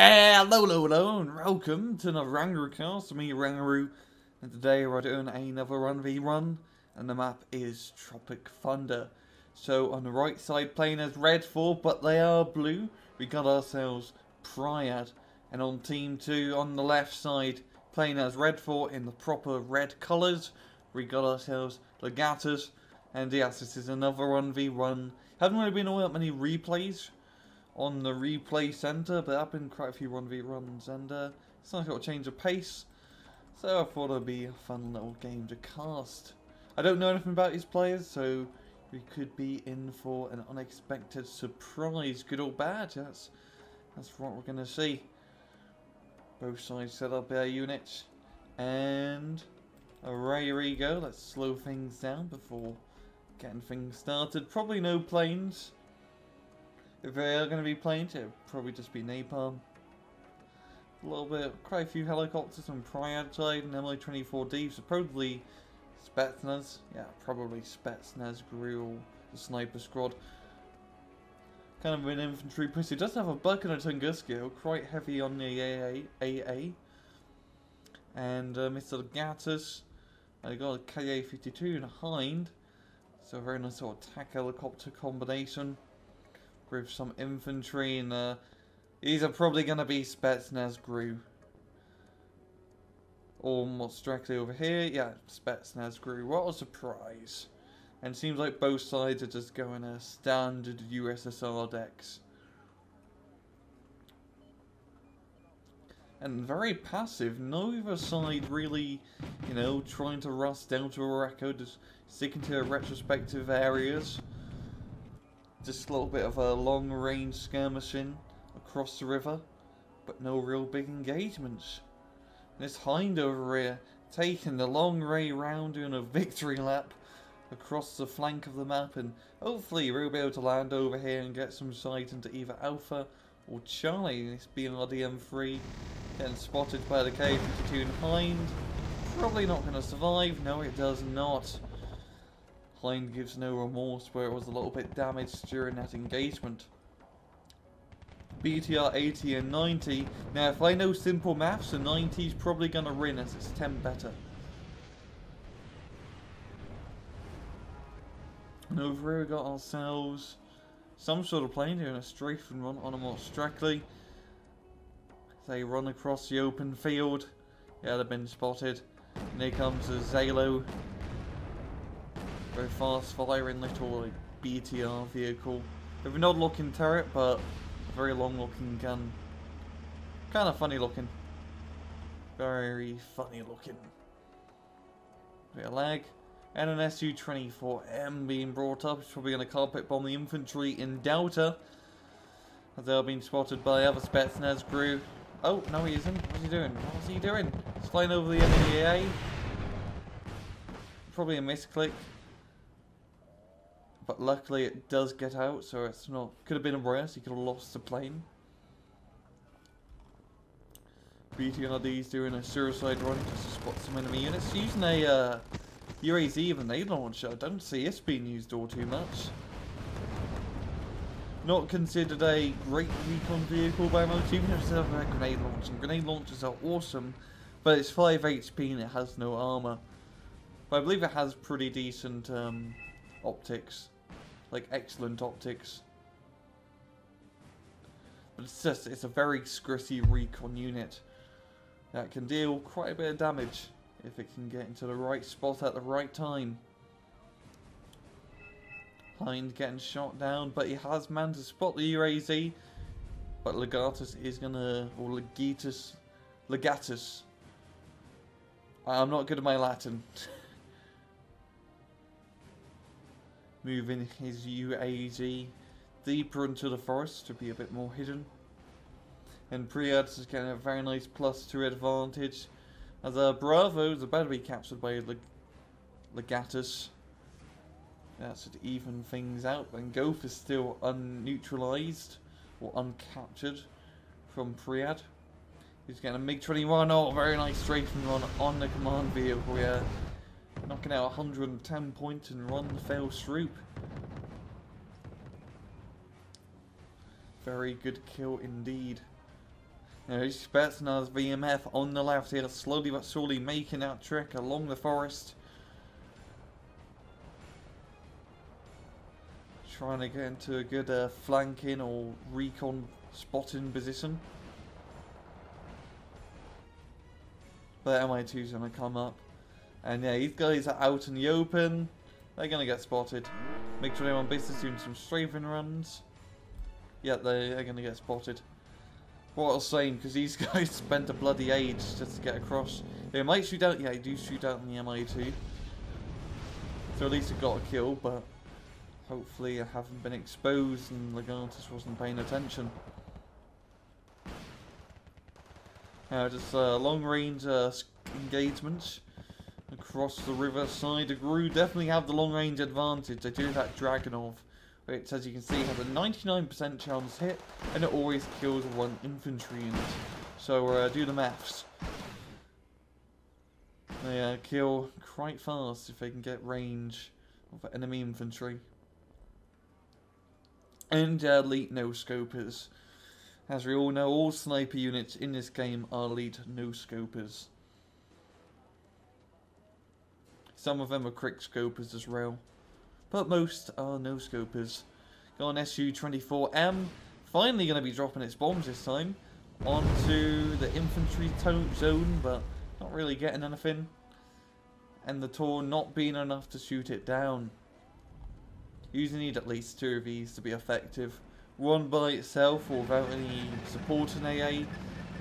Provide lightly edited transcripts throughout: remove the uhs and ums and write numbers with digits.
Hello, and welcome to another RANGROO cast. Me, RANGROO, and today we're doing another 1v1, and the map is Tropic Thunder. So on the right side playing as red 4, but they are blue, we got ourselves Pryad. And on team 2 on the left side playing as red 4 in the proper red colours, we got ourselves Legatus. And yes, this is another 1v1. Haven't really been all that many replays on the replay center, but there have been quite a few 1v1s, and it's nice little change of pace, so I thought it'd be a fun little game to cast. I don't know anything about these players, so we could be in for an unexpected surprise, good or bad. That's what we're gonna see. Both sides set up their units, and away we go. Let's slow things down before getting things started. Probably no planes. If they are going to be planes, it'll probably just be napalm. A little bit, quite a few helicopters on Pryad side and MI-24D, so probably Spetsnaz. Yeah, probably Spetsnaz, GRU, the sniper squad. Kind of an infantry push. It does have a buck and a Tunguska, quite heavy on the AA. And Mr. Legatus, I got a KA-52 and a Hind, so a very nice sort of attack helicopter combination with some infantry, and these are probably going to be Spetsnaz GRU. Almost directly over here, yeah, Spetsnaz GRU. What a surprise. And it seems like both sides are just going a standard USSR decks. And very passive, neither side really, you know, trying to rust down to a record, just sticking to their retrospective areas. Just a little bit of a long-range skirmishing across the river, but no real big engagements. And this Hind over here, taking the long way round, doing a victory lap across the flank of the map, and hopefully we'll be able to land over here and get some sight into either Alpha or Charlie. This being RDM3, getting spotted by the K-52 and Hind. Probably not going to survive. No, it does not. Hind gives no remorse, where it was a little bit damaged during that engagement. BTR 80 and 90. Now, if I know simple maths, the 90 is probably going to win as it's 10 better. And over here we got ourselves some sort of plane doing a strafing run on a more Strackley. They run across the open field. Yeah, they've been spotted. And here comes a Zalo. Very fast firing little like BTR vehicle. With an odd looking turret, but a very long looking gun. Kind of funny looking. Very funny looking. Bit of lag. And an Su-24M being brought up. It's probably going to carpet bomb the infantry in Delta, as they're being spotted by other Spetsnaz GRU. Oh, no he isn't. What's he doing? What's he doing? He's flying over the NEA. Probably a misclick. But luckily it does get out, so it's not... Could have been worse, he could have lost the plane. BTRD's doing a suicide run just to spot some enemy units. Using a UAZ even a launcher. I don't see this being used all too much. Not considered a great recon vehicle by most, even if it's a grenade launcher. Grenade launchers are awesome, but it's 5 HP and it has no armor. But I believe it has pretty decent optics. Like excellent optics. But it's a very scritty recon unit that can deal quite a bit of damage if it can get into the right spot at the right time. Hind getting shot down, but he has managed to spot the UAZ. But Legatus is gonna, or Legatus. I'm not good at my Latin. Moving his UAZ deeper into the forest to be a bit more hidden. And Pryad is getting a very nice +2 advantage, as Bravo is about to be captured by Legatus. That's to even things out. And Goph is still unneutralized or uncaptured from Pryad. He's getting a MiG-21. Oh, very nice strafing run on the command vehicle, yeah. Knocking out 110 points and run the fail swoop. Very good kill indeed. Spetsnaz VMF on the left here, slowly but surely making that trek along the forest. Trying to get into a good flanking or recon spotting position. But MI2's going to come up. And yeah, these guys are out in the open. They're going to get spotted. Make sure they're on business doing some strafing runs. Yeah, they're going to get spotted. What I was saying, because these guys spent a bloody age just to get across. They might shoot out, yeah, they do shoot out in the MI2. So at least it got a kill, but hopefully I haven't been exposed and Legatus wasn't paying attention. Just long range engagements across the riverside. RANGROO definitely have the long range advantage. They do have that Dragonov, which as you can see has a 99% chance hit and it always kills one infantry unit. So do the maths. They kill quite fast if they can get range of enemy infantry. And elite no-scopers. As we all know, all sniper units in this game are elite no-scopers. Some of them are quick scopers as well, but most are no-scopers. Got on Su-24M, finally going to be dropping its bombs this time onto the infantry zone, but not really getting anything. And the Tor not being enough to shoot it down. You usually need at least 2 of these to be effective. One by itself or without any support in AA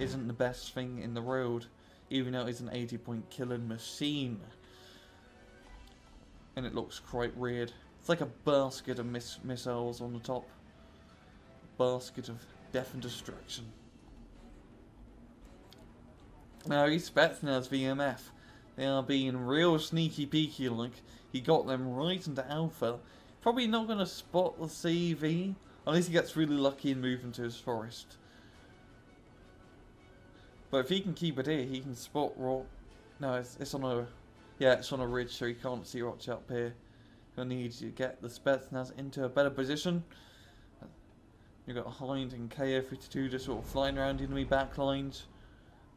isn't the best thing in the world, even though it's an 80-point killing machine. And it looks quite weird. It's like a basket of missiles on the top. Basket of death and destruction. Now these Spetsnaz VMF, they are being real sneaky peeky like. He got them right into Alpha. Probably not going to spot the CV. Unless he gets really lucky and move into his forest. But if he can keep it here, he can spot Rot. No, it's on a... Yeah, it's on a ridge, so he can't see Rot up here. He'll need to get the Spetsnaz into a better position. You've got Hind and KO-52 just sort of flying around enemy backlines.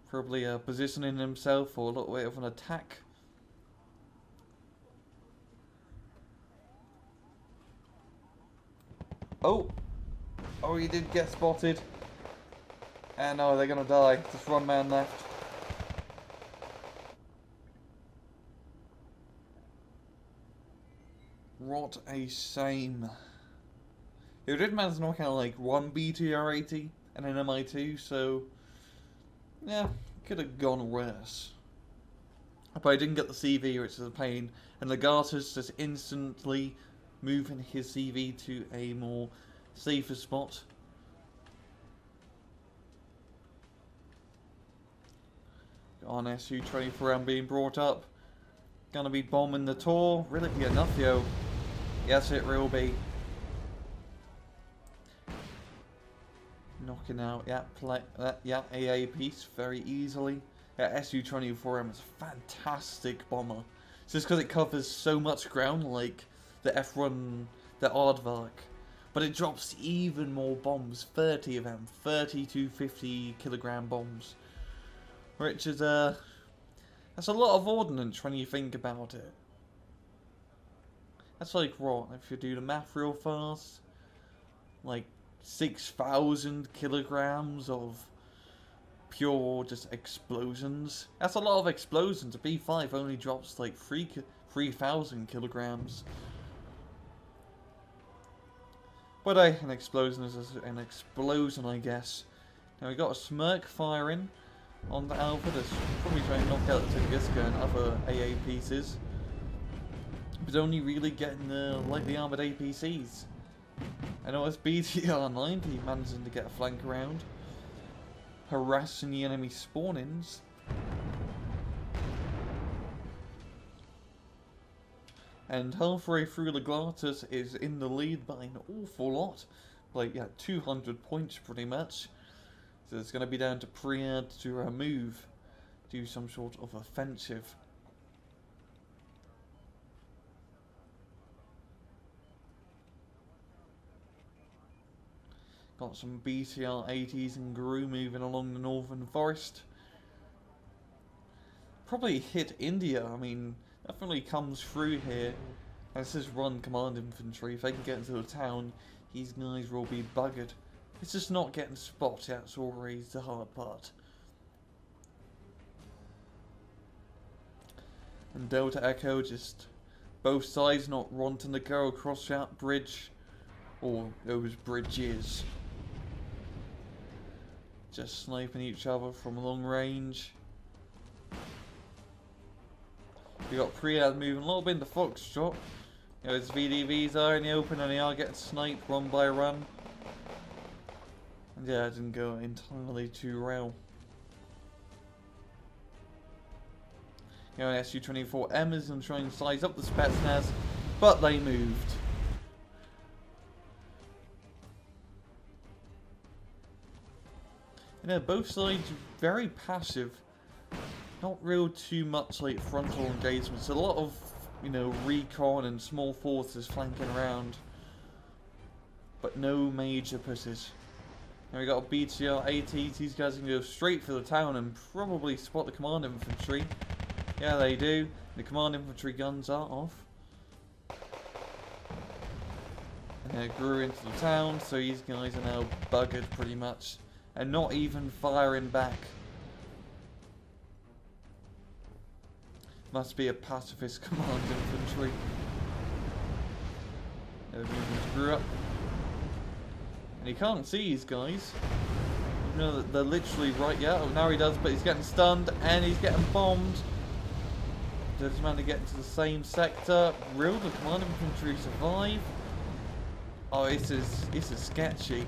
Probably positioning himself for a little bit of an attack. Oh, he did get spotted. And no, they're gonna die. Just one man left. What a shame. It did manage to knock out like one BTR-80 and an MI2, so yeah, could have gone worse. But I didn't get the CV, which is a pain. And Legatus just instantly moving his CV to a more safer spot. On Su-24M being brought up. Gonna be bombing the Tor. Will it be enough, yo? Yes, it will be. Knocking out that AA piece very easily. Su-24M is a fantastic bomber. It's just because it covers so much ground, like the F1, the Aardvark. But it drops even more bombs, 30 of them, 30 to 50 kilogram bombs. Which is, that's a lot of ordnance when you think about it. That's like, what, if you do the math real fast, like 6,000 kilograms of pure just explosions. That's a lot of explosions. A B5 only drops like 3,000 kilograms. But an explosion is an explosion, I guess. Now we got a smirk firing on the Alpha. That's probably trying to knock out the Tunguska and other AA pieces. But only really getting the lightly armoured APCs. I know it's BTR-90 managing to get a flank around. Harassing the enemy spawn-ins. And halfway through, Legatus is in the lead by an awful lot. Like, yeah, 200 points pretty much. So it's going to be down to Pryad to move. Do some sort of offensive. Got some BTR 80s and GROO moving along the northern forest. Probably hit India. I mean, definitely comes through here. Let's just run command infantry. If they can get into the town, these guys will be buggered. It's just not getting spotted. That's always the hard part. And Delta Echo, just both sides not wanting to go across that bridge. Or those bridges. Just sniping each other from long range. We got Pryad moving a little bit into Foxtrot. You know, his VDVs are in the open and they are getting sniped run by run. And yeah, it didn't go entirely too well. You know, SU-24M is going to try and size up the Spetsnaz, but they moved. You know, both sides very passive. Not real too much like frontal engagements. A lot of, you know, recon and small forces flanking around. But no major pushes. Now we got a BTR 80s. These guys can go straight for the town and probably spot the command infantry. Yeah, they do. The command infantry guns are off. And they grew into the town, so these guys are now buggered pretty much. And not even firing back. Must be a pacifist command infantry. Everything's grew up. And he can't see these guys. You know that they're literally right, yeah, oh, now he does, but he's getting stunned and he's getting bombed. Does he manage to get into the same sector? Will the command infantry survive? Oh, this is sketchy.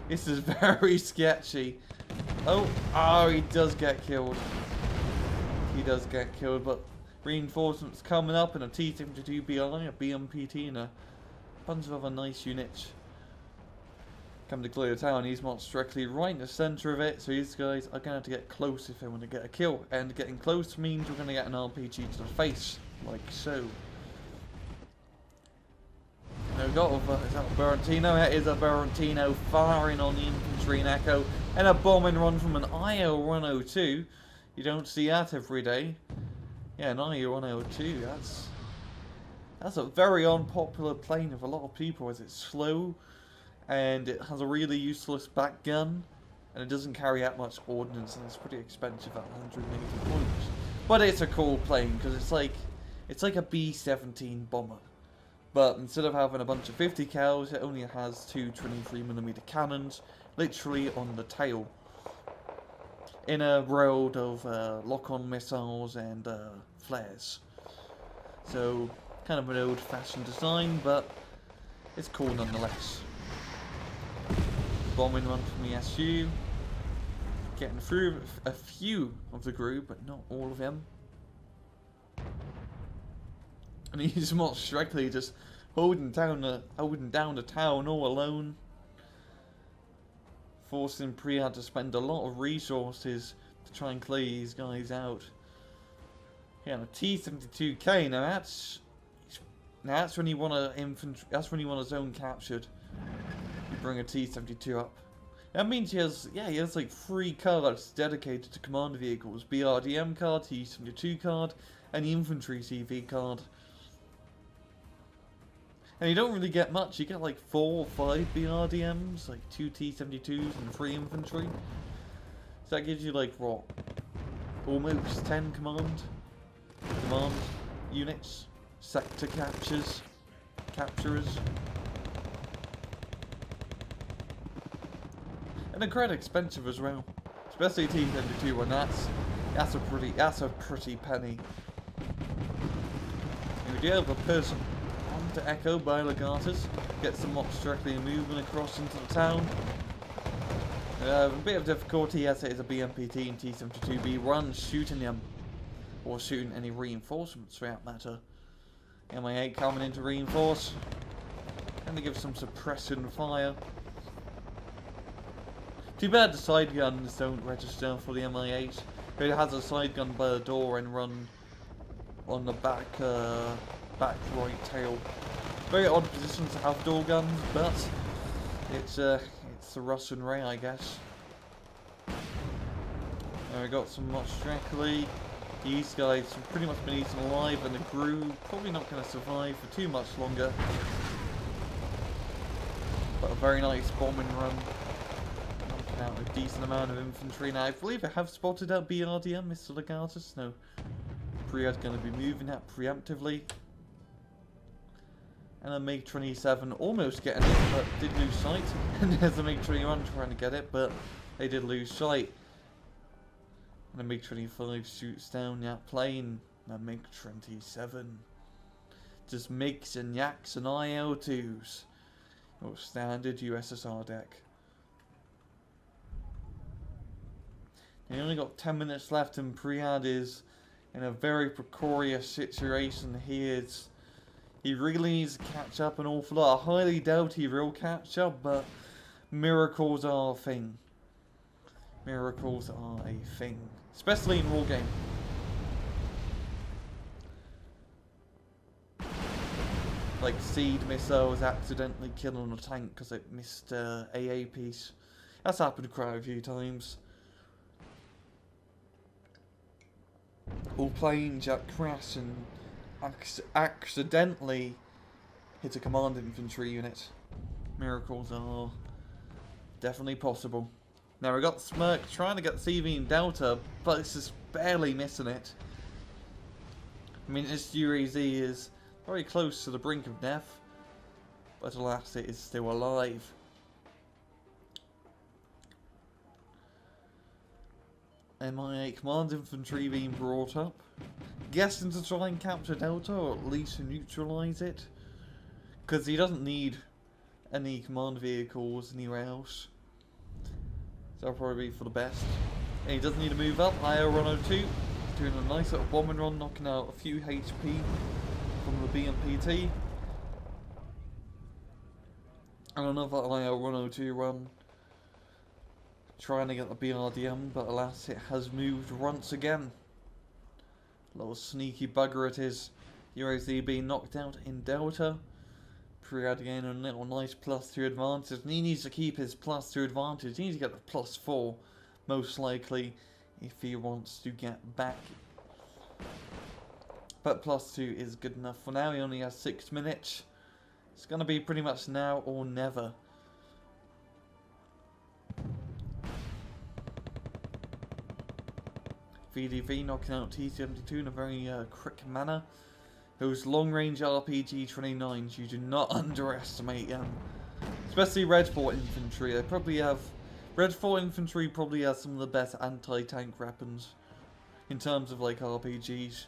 This is very sketchy. Oh, he does get killed. He does get killed, but reinforcements coming up in a T-72BI, a BMPT, and a bunch of other nice units. Come to clear the town. He's marched directly right in the centre of it, so these guys are going to have to get close if they want to get a kill. And getting close means we're going to get an RPG to the face, like so. No, is that a Barantino? That is a Barantino firing on the infantry and Echo. And a bombing run from an IL-102. You don't see that every day. Yeah, an IL-102, that's a very unpopular plane with a lot of people as it's slow. And it has a really useless back gun. And it doesn't carry out much ordnance and it's pretty expensive at 180 points. But it's a cool plane because it's like a B-17 bomber. But instead of having a bunch of 50 cals, it only has two 23mm cannons, literally on the tail. In a world of lock-on missiles and flares. So, kind of an old-fashioned design, but it's cool nonetheless. Bombing run from the SU. Getting through a few of the group, but not all of them. And he's more strictly just holding down the town all alone. Forcing Pryad to spend a lot of resources to try and clear these guys out. Yeah, and a T-72K, now that's when you want a zone captured. You bring a T-72 up. That means he has like 3 cards dedicated to command vehicles. BRDM card, T-72 card, and the infantry CV card. And you don't really get much, you get like 4 or 5 BRDMs, like 2 T-72s and 3 infantry. So that gives you like what? Almost 10 command units, sector capturers. And they're quite expensive as well. Especially T-72 one, that's a pretty penny. And we do have a person to Echo by Legatus, gets some mocks directly moving across into the town. A bit of difficulty as it is a BMPT and T-72B run shooting them, or shooting any reinforcements for that matter. MI8 coming in to reinforce, and to give some suppression fire. Too bad the side guns don't register for the MI8, but it has a side gun by the door and run on the back right tail. Very odd positions to have door guns, but it's It's the Russ and Ray, I guess. And we got some much directly. These guys have pretty much been eaten alive, and the GROO probably not going to survive for too much longer. But a very nice bombing run. Knocking out a decent amount of infantry. Now, I believe I have spotted out BRDM, Mr. Legatus. No, Pryad going to be moving that preemptively. And a MiG-27 almost getting it, but did lose sight. And there's a MiG-21 trying to get it, but they did lose sight. And a MiG-25 shoots down that plane. And a MiG-27. Just MiGs and Yaks and IL-2s. Your standard USSR deck. They only got 10 minutes left, and Pryad is in a very precarious situation. He really needs to catch up an awful lot. I highly doubt he will catch up, but miracles are a thing. Miracles are a thing. Especially in Wargame. Like seed missiles accidentally killing a tank because it missed AA piece. That's happened quite a few times. Or planes that crash and accidentally hit a command infantry unit. Miracles are definitely possible. Now we got Smirk trying to get CV in Delta, but it's just barely missing it. I mean, this UAZ is very close to the brink of death, but alas, it is still alive. MIA command infantry being brought up. Guessing to try and capture Delta, or at least to neutralise it. Because he doesn't need any command vehicles anywhere else. So that'll probably be for the best. And he doesn't need to move up. IL-102 doing a nice little bombing run, knocking out a few HP from the BMPT. And another IL-102 run. Trying to get the BRDM, but alas, it has moved once again. Little sneaky bugger it is. UAZ being knocked out in Delta. Pryad again a little nice +2 advantage. And he needs to keep his +2 advantage. He needs to get the +4, most likely, if he wants to get back. But +2 is good enough for now. He only has 6 minutes. It's going to be pretty much now or never. VDV knocking out T-72 in a very quick manner. Those long-range RPG 29s, you do not underestimate them. Especially Red 4 infantry. They probably have... Red 4 infantry probably has some of the best anti-tank weapons in terms of like RPGs.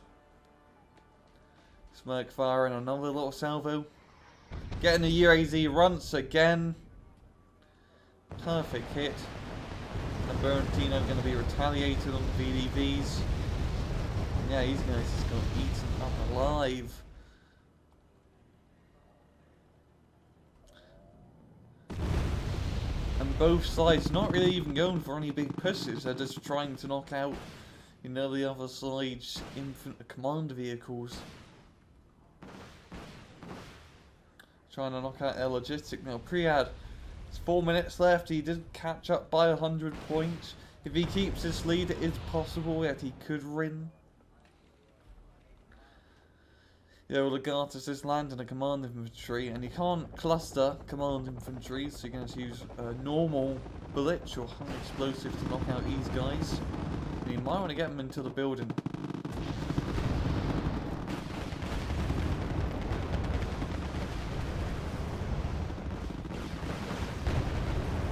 Smirk firing another little salvo. Getting the UAZ once again. Perfect hit. And Berantino going to be retaliated on the VDVs. And yeah, these guys just got eaten up alive. And both sides not really even going for any big pushes. They're just trying to knock out, you know, the other side's command vehicles. Trying to knock out their logistic. Now, Pryad, it's 4 minutes left. He did catch up by 100 points. If he keeps this lead, it is possible that he could win. Yeah, well, Legatus is landing a command infantry, and you can't cluster command infantry, so you're going to use normal bullets or high explosive to knock out these guys. And you might want to get them into the building.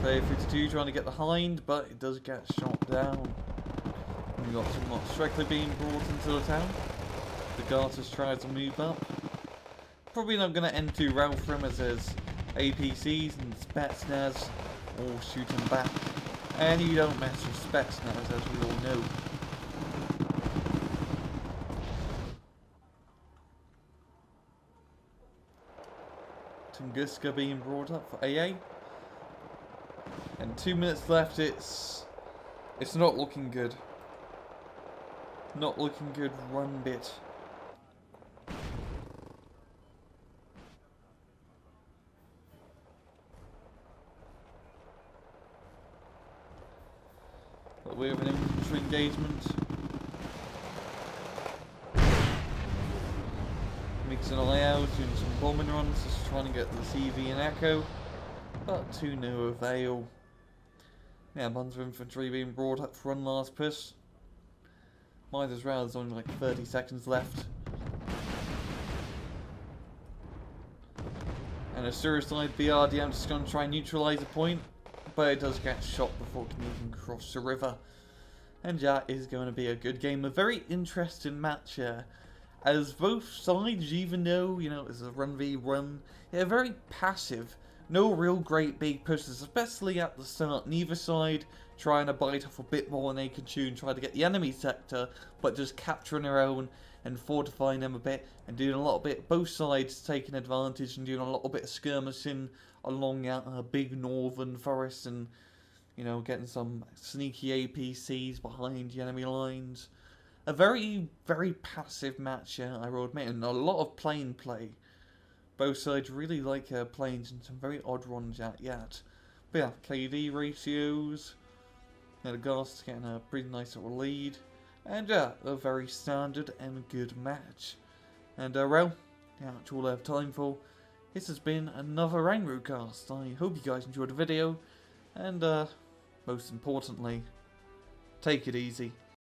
Player 52 trying to get the hind, but it does get shot down. And we've got some more strictly being brought into the town. Legatus tries to move up. Probably not going to end too well for him, as there's APCs and Spetsnaz all shooting back. And you don't mess with Spetsnaz, as we all know. Tunguska being brought up for AA. And 2 minutes left. It's not looking good. Not looking good one bit. for engagement. Mixing a layout, doing some bombing runs, just trying to get the CV and Echo, but to no avail. Yeah, bunch of infantry being brought up for one last push. Might as well, there's only like 30 seconds left. And a suicide Pryad just going to try and neutralise the point, but it does get shot before it can even cross the river. And that is going to be a good game, a very interesting match here. As both sides, even though, you know, it's a 1v1, they're very passive. No real great big pushes, especially at the start. Neither side trying to bite off a bit more than they can chew and try to get the enemy sector, but just capturing their own and fortifying them a bit and doing a little bit. Both sides taking advantage and doing a little bit of skirmishing along a big northern forest and, you know, getting some sneaky APCs behind the enemy lines. A very, very passive match here, I will admit, and a lot of plane play. Both sides really like planes and some very odd runs yet. But yeah, KD ratios, Legatus getting a pretty nice little lead, and yeah, a very standard and good match. And well, yeah, that's all I have time for. This has been another RANGROO cast. I hope you guys enjoyed the video, and most importantly, take it easy.